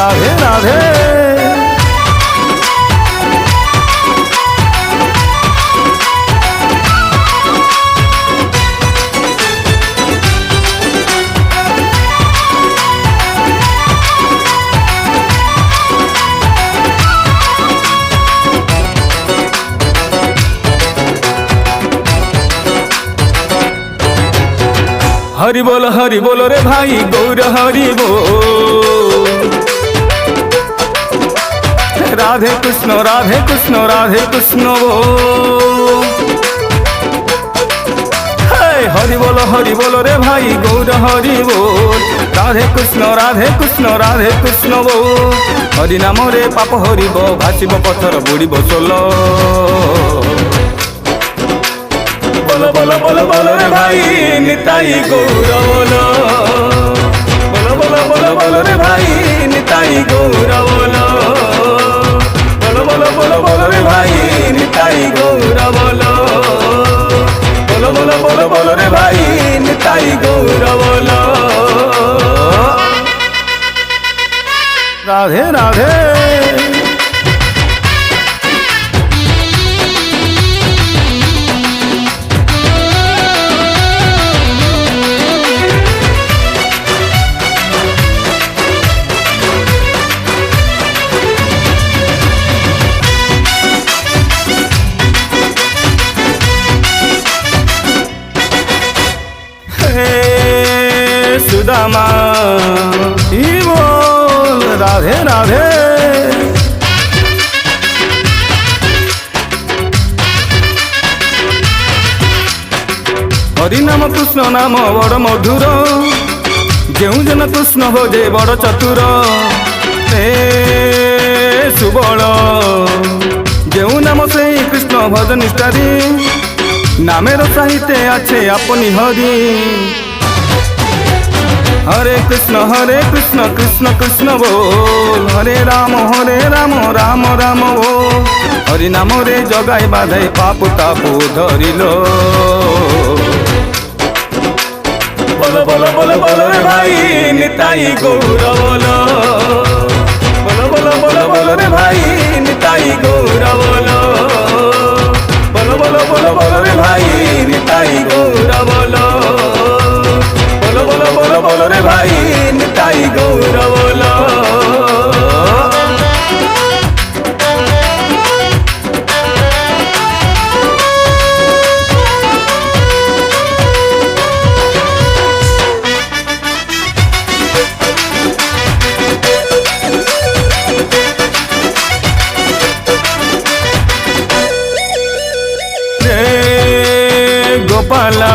राधे राधे। हरि बोलो रे भाई गौर हरि बोल। राधे कृष्ण राधे कृष्ण राधे कृष्ण बोल। हरि बोलो रे भाई गौर हरि बोल। राधे कृष्ण राधे कृष्ण बोल। हरि नाम रे पाप हरिब भाषिब पथर बुड़ीब सोल। बोलो रे भाई निताई गौर बोलो। बोलो रे भाई निताई गौर बोलो। बोलो रे भाई निताई गौर बोलो। बोलो रे भाई निताई गौर बोलो। राधे राधे। सुदामा ही बोल राधे राधे। हरि नाम कृष्ण नाम बड़ मधुर। जेउ जन कृष्ण भजे बड़ चतुर। सुबल जेउ नाम से कृष्ण भज निष्ठारी। नामेर साहित्य आछे अपनी हरि। हरे कृष्ण कृष्ण कृष्ण बोल। हरे राम राम राम बोल। हरि नाम रे जगाई बाधाई पाप तापु धरिलो। बोलो रे भाई निताई गौर बोलो। बोलो रे भाई निताई गौर बोलो। बोलो रे भाई निताई गौर बोलो। बोलो रे भाई निताई गौर बोलो। गोपाला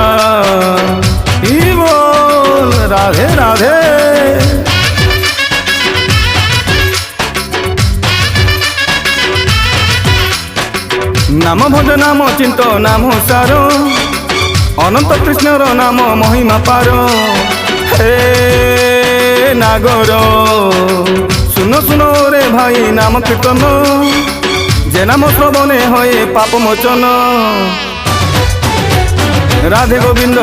ही बोल राधे राधे। नाम भज नाम चिंत नाम सार। अनंत कृष्णर नाम महिमा पार। हे नागर सुनो रे भाई नाम कीर्तन। जे नाम श्रवणे होए पाप मोचन। राधे गोविंद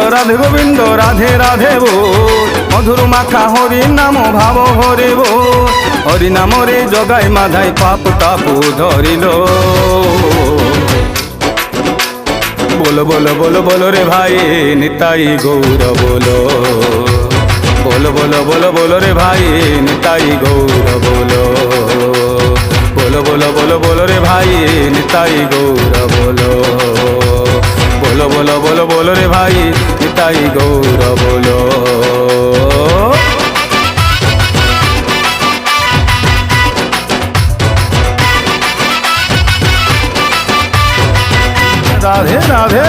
राधे राधे बोल। मधुर माखा हरि नाम भाव हरि बोल। हरि नाम रे जगाई माधाई पाप तापु धरिलो। बोलो रे भाई निताई गौर बोलो। बोलो रे भाई निताई गौर बोलो। बोलो रे भाई निताई गौर बोलो। बोलो रे भाई निताई गौर बोलो। राधे राधे।